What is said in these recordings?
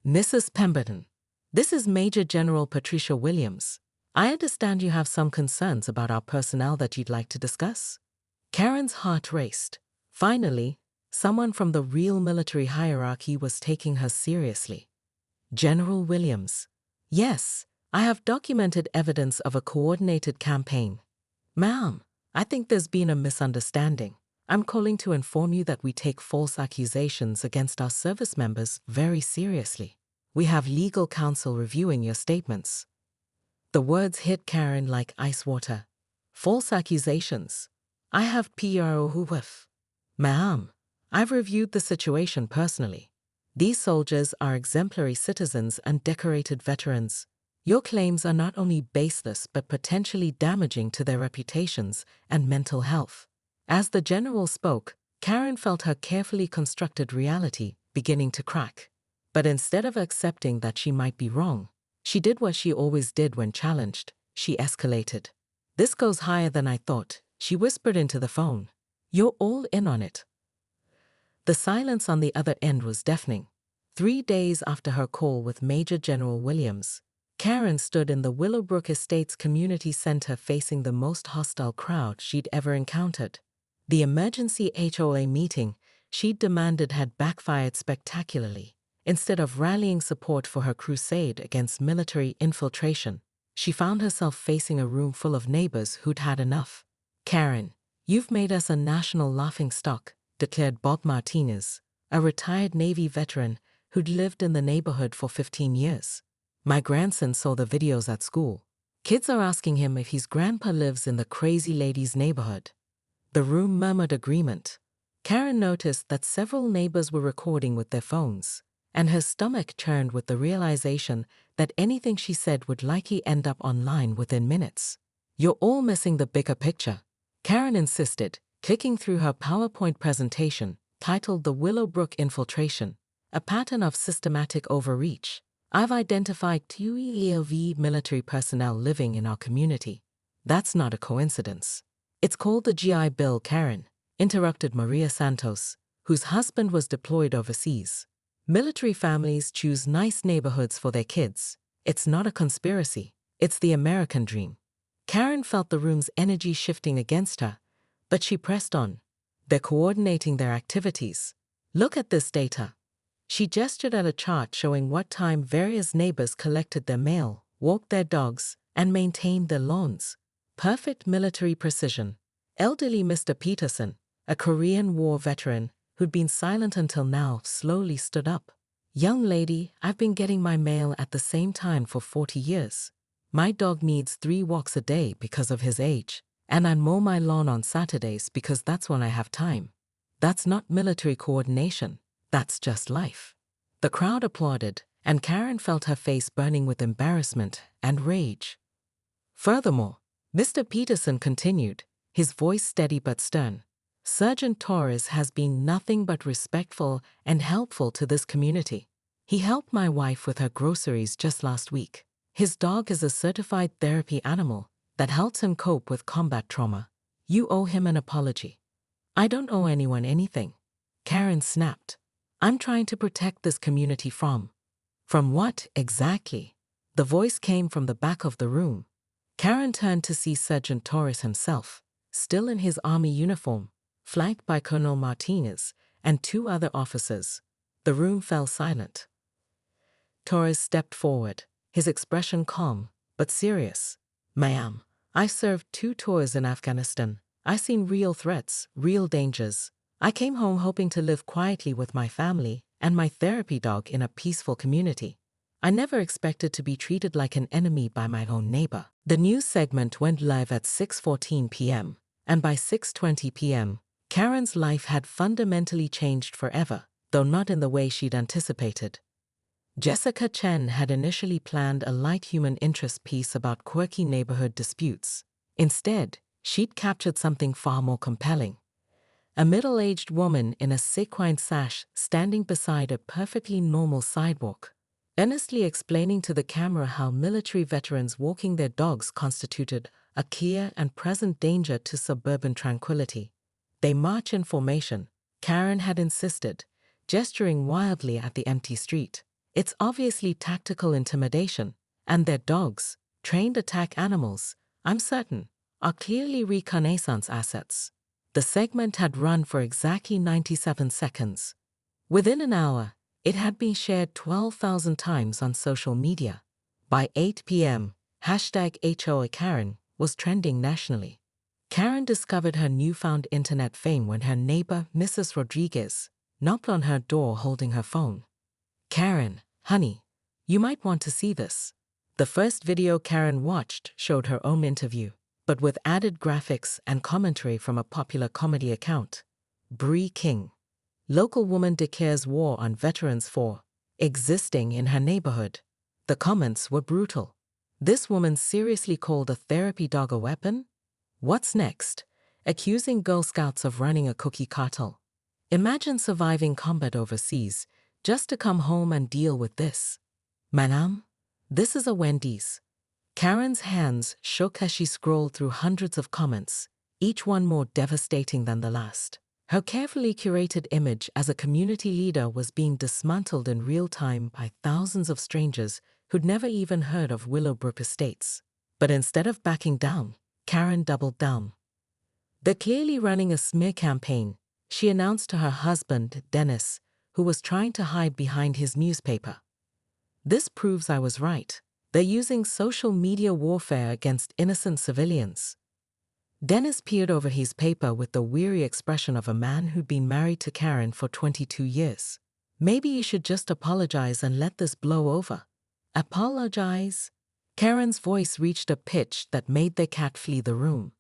Mrs. Pemberton, this is Major General Patricia Williams. I understand you have some concerns about our personnel that you'd like to discuss. Karen's heart raced. Finally, someone from the real military hierarchy was taking her seriously. General Williams. Yes, I have documented evidence of a coordinated campaign. Ma'am, I think there's been a misunderstanding. I'm calling to inform you that we take false accusations against our service members very seriously. We have legal counsel reviewing your statements. The words hit Karen like ice water. False accusations. I have PRO who with. Ma'am, I've reviewed the situation personally. These soldiers are exemplary citizens and decorated veterans. Your claims are not only baseless but potentially damaging to their reputations and mental health. As the general spoke, Karen felt her carefully constructed reality beginning to crack. But instead of accepting that she might be wrong, she did what she always did when challenged. She escalated. This goes higher than I thought, she whispered into the phone. You're all in on it. The silence on the other end was deafening. 3 days after her call with Major General Williams, Karen stood in the Willowbrook Estates Community Center facing the most hostile crowd she'd ever encountered. The emergency HOA meeting she'd demanded had backfired spectacularly. Instead of rallying support for her crusade against military infiltration, she found herself facing a room full of neighbors who'd had enough. Karen, you've made us a national laughingstock, declared Bob Martinez, a retired Navy veteran who'd lived in the neighborhood for 15 years. My grandson saw the videos at school. Kids are asking him if his grandpa lives in the crazy lady's neighborhood. The room murmured agreement. Karen noticed that several neighbors were recording with their phones, and her stomach churned with the realization that anything she said would likely end up online within minutes. You're all missing the bigger picture, Karen insisted, clicking through her PowerPoint presentation, titled The Willowbrook Infiltration, a pattern of systematic overreach. I've identified 2 EOV military personnel living in our community. That's not a coincidence. It's called the GI Bill, Karen, interrupted Maria Santos, whose husband was deployed overseas. Military families choose nice neighborhoods for their kids. It's not a conspiracy. It's the American dream. Karen felt the room's energy shifting against her, but she pressed on. They're coordinating their activities. Look at this data. She gestured at a chart showing what time various neighbors collected their mail, walked their dogs, and maintained their lawns. Perfect military precision. Elderly Mr. Peterson, a Korean War veteran who'd been silent until now, slowly stood up. Young lady, I've been getting my mail at the same time for 40 years. My dog needs 3 walks a day because of his age, and I mow my lawn on Saturdays because that's when I have time. That's not military coordination. That's just life. The crowd applauded, and Karen felt her face burning with embarrassment and rage. Furthermore, Mr. Peterson continued, his voice steady but stern. Sergeant Torres has been nothing but respectful and helpful to this community. He helped my wife with her groceries just last week. His dog is a certified therapy animal that helps him cope with combat trauma. You owe him an apology. I don't owe anyone anything. Karen snapped. I'm trying to protect this community from. From what, exactly? The voice came from the back of the room. Karen turned to see Sergeant Torres himself, still in his army uniform, flanked by Colonel Martinez and 2 other officers. The room fell silent. Torres stepped forward, his expression calm but serious. Ma'am, I served 2 tours in Afghanistan. I've seen real threats, real dangers. I came home hoping to live quietly with my family and my therapy dog in a peaceful community. I never expected to be treated like an enemy by my own neighbor. The news segment went live at 6:14 p.m., and by 6:20 p.m., Karen's life had fundamentally changed forever, though not in the way she'd anticipated. Jessica Chen had initially planned a light human interest piece about quirky neighborhood disputes. Instead, she'd captured something far more compelling. A middle-aged woman in a sequined sash standing beside a perfectly normal sidewalk, earnestly explaining to the camera how military veterans walking their dogs constituted a clear and present danger to suburban tranquility. They march in formation, Karen had insisted, gesturing wildly at the empty street. It's obviously tactical intimidation, and their dogs, trained attack animals, I'm certain, are clearly reconnaissance assets. The segment had run for exactly 97 seconds. Within an hour, it had been shared 12,000 times on social media. By 8 p.m., #HOAKaren was trending nationally. Karen discovered her newfound internet fame when her neighbor, Mrs. Rodriguez, knocked on her door holding her phone. "Karen, honey, you might want to see this." The first video Karen watched showed her own interview, but with added graphics and commentary from a popular comedy account. Bree King. Local woman declares war on veterans for existing in her neighborhood. The comments were brutal. This woman seriously called a therapy dog a weapon? What's next? Accusing Girl Scouts of running a cookie cartel. Imagine surviving combat overseas just to come home and deal with this. "Madam, this is a Wendy's." Karen's hands shook as she scrolled through hundreds of comments, each one more devastating than the last. Her carefully curated image as a community leader was being dismantled in real time by thousands of strangers who'd never even heard of Willowbrook Estates. But instead of backing down, Karen doubled down. They're clearly running a smear campaign, she announced to her husband, Dennis, who was trying to hide behind his newspaper. "This proves I was right. They're using social media warfare against innocent civilians." Dennis peered over his paper with the weary expression of a man who'd been married to Karen for 22 years. "Maybe you should just apologize and let this blow over." "Apologize?" Karen's voice reached a pitch that made the cat flee the room.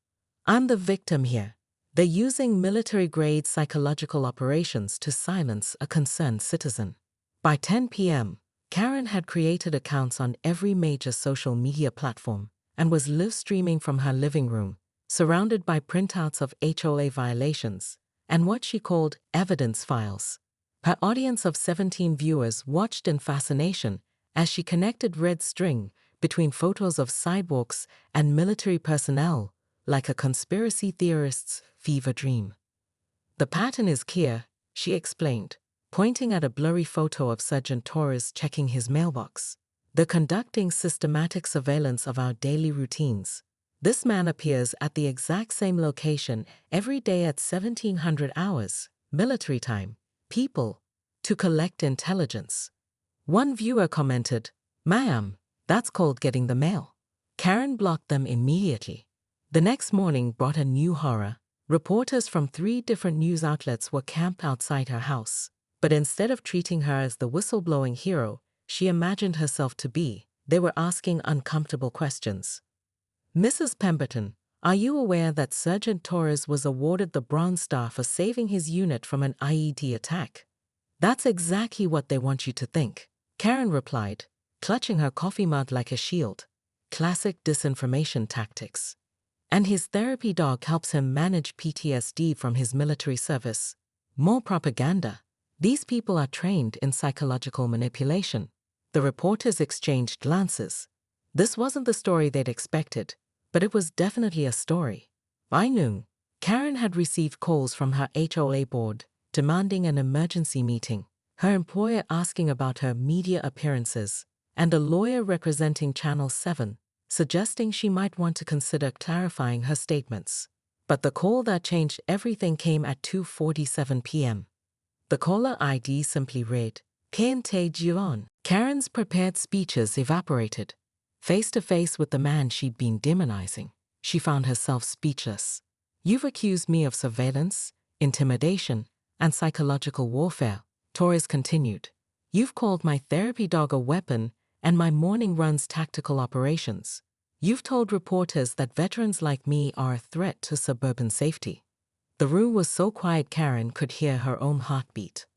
"I'm the victim here. They're using military-grade psychological operations to silence a concerned citizen." By 10 p.m., Karen had created accounts on every major social media platform and was live-streaming from her living room, surrounded by printouts of HOA violations and what she called evidence files. Her audience of 17 viewers watched in fascination as she connected red string between photos of sidewalks and military personnel like a conspiracy theorist's fever dream. "The pattern is clear," she explained, pointing at a blurry photo of Sergeant Torres checking his mailbox. "They're conducting systematic surveillance of our daily routines. This man appears at the exact same location every day at 1700 hours, military time, people, to collect intelligence." One viewer commented, "Mayhem, that's called getting the mail." Karen blocked them immediately. The next morning brought a new horror. Reporters from 3 different news outlets were camped outside her house. But instead of treating her as the whistleblowing hero she imagined herself to be, they were asking uncomfortable questions. "Mrs. Pemberton, are you aware that Sergeant Torres was awarded the Bronze Star for saving his unit from an IED attack?" "That's exactly what they want you to think," Karen replied, clutching her coffee mug like a shield. Classic disinformation tactics. "And his therapy dog helps him manage PTSD from his military service." More propaganda. These people are trained in psychological manipulation. The reporters exchanged glances. This wasn't the story they'd expected, but it was definitely a story. By noon, Karen had received calls from her HOA board demanding an emergency meeting, her employer asking about her media appearances, and a lawyer representing Channel 7 suggesting she might want to consider clarifying her statements. But the call that changed everything came at 2:47 p.m. The caller ID simply read, "Kente Giron." Karen's prepared speeches evaporated. Face to face with the man she'd been demonizing, she found herself speechless. "You've accused me of surveillance, intimidation, and psychological warfare," Torres continued. "You've called my therapy dog a weapon and my morning runs tactical operations. You've told reporters that veterans like me are a threat to suburban safety." The room was so quiet Karen could hear her own heartbeat.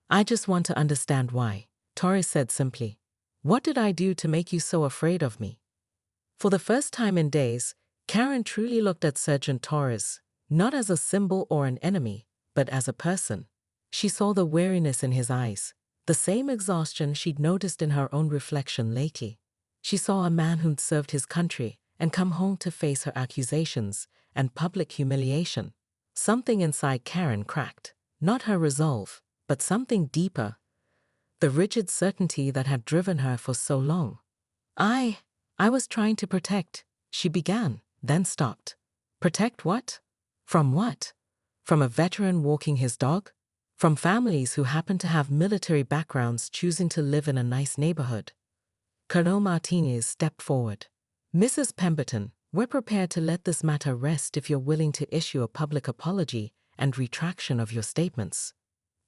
"I just want to understand why," Torres said simply. "What did I do to make you so afraid of me?" For the first time in days, Karen truly looked at Sergeant Torres, not as a symbol or an enemy, but as a person. She saw the weariness in his eyes, the same exhaustion she'd noticed in her own reflection lately. She saw a man who'd served his country and come home to face her accusations and public humiliation. Something inside Karen cracked, not her resolve, but something deeper. the rigid certainty that had driven her for so long. I was trying to protect, she began, then stopped. Protect what? From what? From a veteran walking his dog? From families who happen to have military backgrounds choosing to live in a nice neighborhood? Colonel Martinez stepped forward. Mrs. Pemberton, we're prepared to let this matter rest if you're willing to issue a public apology and retraction of your statements.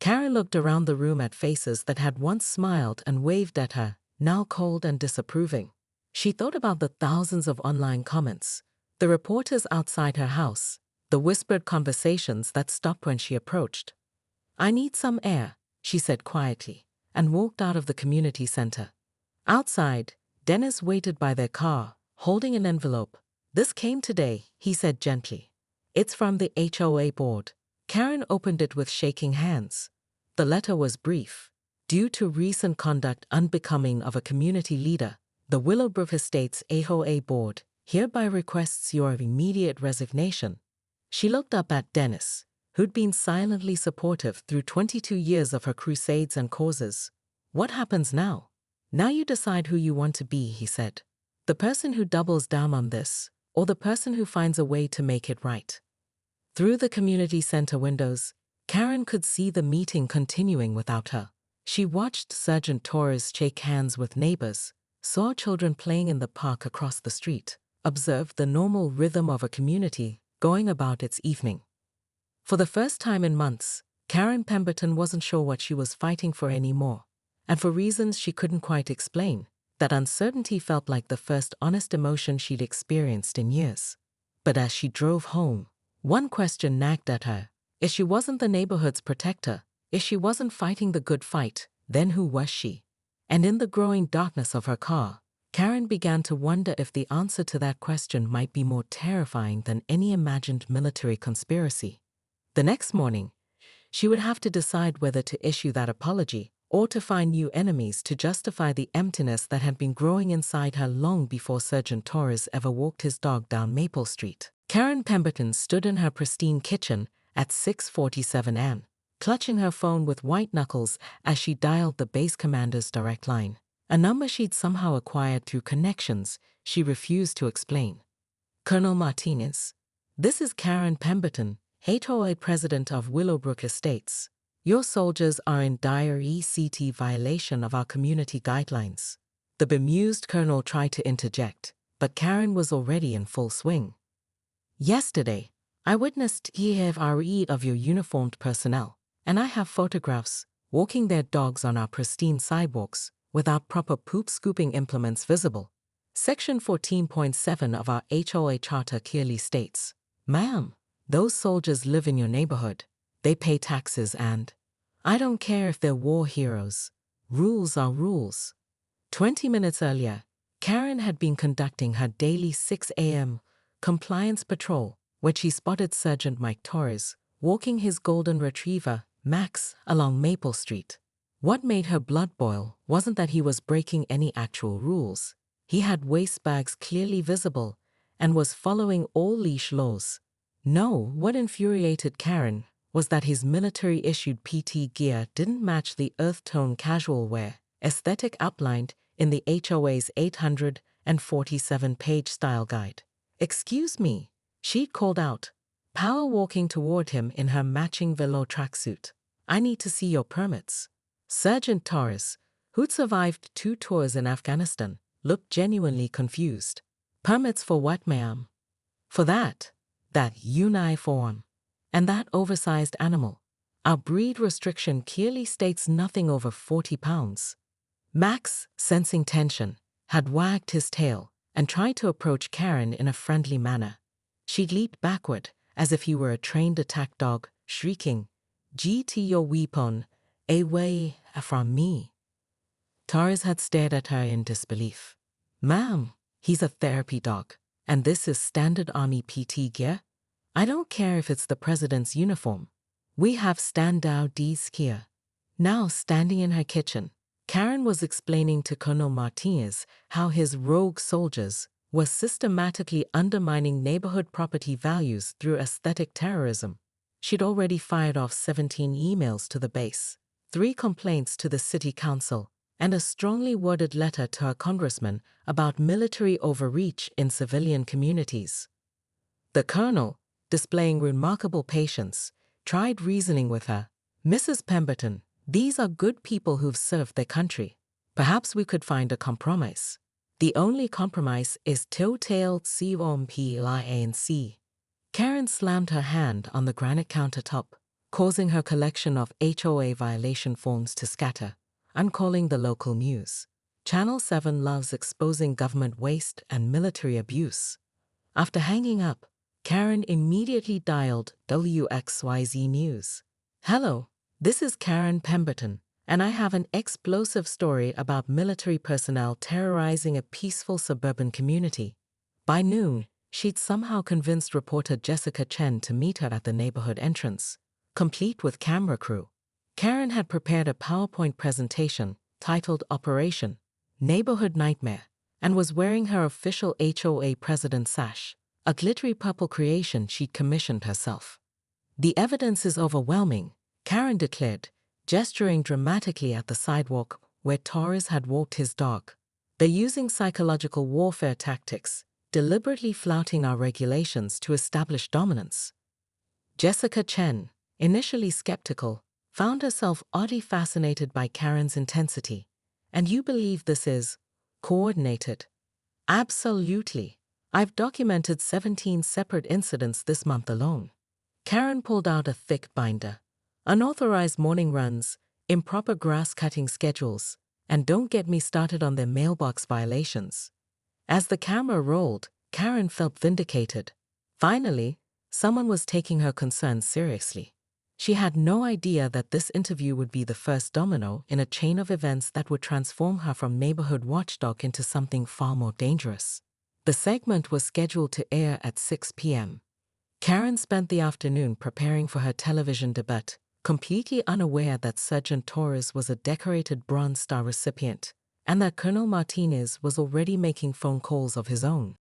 Karen looked around the room at faces that had once smiled and waved at her, now cold and disapproving. She thought about the thousands of online comments, the reporters outside her house, the whispered conversations that stopped when she approached. I need some air, she said quietly, and walked out of the community center. Outside, Dennis waited by their car, holding an envelope. This came today, he said gently. It's from the HOA board. Karen opened it with shaking hands. The letter was brief. Due to recent conduct unbecoming of a community leader, the Willowbrook Estates HOA board hereby requests your immediate resignation. She looked up at Dennis, who'd been silently supportive through 22 years of her crusades and causes. What happens now? Now you decide who you want to be, he said. The person who doubles down on this, or the person who finds a way to make it right. Through the community center windows, Karen could see the meeting continuing without her. She watched Sergeant Torres shake hands with neighbors, saw children playing in the park across the street, observed the normal rhythm of a community going about its evening. For the first time in months, Karen Pemberton wasn't sure what she was fighting for anymore, and for reasons she couldn't quite explain, that uncertainty felt like the first honest emotion she'd experienced in years. But as she drove home, one question nagged at her. If she wasn't the neighborhood's protector, if she wasn't fighting the good fight, then who was she? And in the growing darkness of her car, Karen began to wonder if the answer to that question might be more terrifying than any imagined military conspiracy. The next morning, she would have to decide whether to issue that apology or to find new enemies to justify the emptiness that had been growing inside her long before Sergeant Torres ever walked his dog down Maple Street. Karen Pemberton stood in her pristine kitchen at 6:47 am, clutching her phone with white knuckles as she dialed the base commander's direct line, a number she'd somehow acquired through connections she refused to explain. Colonel Martinez, this is Karen Pemberton, HOA president of Willowbrook Estates. Your soldiers are in dire ECT violation of our community guidelines. The bemused colonel tried to interject, but Karen was already in full swing. Yesterday, I witnessed EFRE of your uniformed personnel, and I have photographs, walking their dogs on our pristine sidewalks, without proper poop-scooping implements visible. Section 14.7 of our HOA charter clearly states, Ma'am, those soldiers live in your neighborhood. They pay taxes and, I don't care if they're war heroes. Rules are rules. 20 minutes earlier, Karen had been conducting her daily 6 a.m. compliance patrol, when she spotted Sergeant Mike Torres walking his golden retriever, Max, along Maple Street. What made her blood boil wasn't that he was breaking any actual rules. He had waist bags clearly visible and was following all leash laws. No, what infuriated Karen was that his military-issued PT gear didn't match the earth-tone casual wear aesthetic outlined in the HOA's 847-page style guide. Excuse me, she'd called out, power walking toward him in her matching velour tracksuit. I need to see your permits. Sergeant Torres, who'd survived 2 tours in Afghanistan, looked genuinely confused. Permits for what, ma'am? For that uniform. And that oversized animal. Our breed restriction clearly states nothing over 40 pounds. Max, sensing tension, had wagged his tail and tried to approach Karen in a friendly manner. She'd leaped backward, as if he were a trained attack dog, shrieking, "Get your weapon away from me." Torres had stared at her in disbelief. Ma'am, he's a therapy dog, and this is standard Army PT gear? I don't care if it's the president's uniform. We have standout D's here. Now, standing in her kitchen, Karen was explaining to Colonel Martinez how his rogue soldiers were systematically undermining neighborhood property values through aesthetic terrorism. She'd already fired off 17 emails to the base, 3 complaints to the city council, and a strongly worded letter to her congressman about military overreach in civilian communities. The colonel, displaying remarkable patience, tried reasoning with her. "Mrs. Pemberton, these are good people who've served their country. Perhaps we could find a compromise." "The only compromise is toe-tailed compliance." Karen slammed her hand on the granite countertop, causing her collection of HOA violation forms to scatter, and calling the local news. Channel 7 loves exposing government waste and military abuse. After hanging up, Karen immediately dialed WXYZ News. "Hello, this is Karen Pemberton, and I have an explosive story about military personnel terrorizing a peaceful suburban community." By noon, she'd somehow convinced reporter Jessica Chen to meet her at the neighborhood entrance, complete with camera crew. Karen had prepared a PowerPoint presentation titled Operation Neighborhood Nightmare and was wearing her official HOA president sash, a glittery purple creation she'd commissioned herself. "The evidence is overwhelming," Karen declared, gesturing dramatically at the sidewalk where Torres had walked his dog. "They're using psychological warfare tactics, deliberately flouting our regulations to establish dominance." Jessica Chen, initially skeptical, found herself oddly fascinated by Karen's intensity. "And you believe this is coordinated?" "Absolutely. I've documented 17 separate incidents this month alone." Karen pulled out a thick binder. "Unauthorized morning runs, improper grass-cutting schedules, and don't get me started on their mailbox violations." As the camera rolled, Karen felt vindicated. Finally, someone was taking her concerns seriously. She had no idea that this interview would be the first domino in a chain of events that would transform her from neighborhood watchdog into something far more dangerous. The segment was scheduled to air at 6 p.m. Karen spent the afternoon preparing for her television debut, completely unaware that Sergeant Torres was a decorated Bronze Star recipient, and that Colonel Martinez was already making phone calls of his own.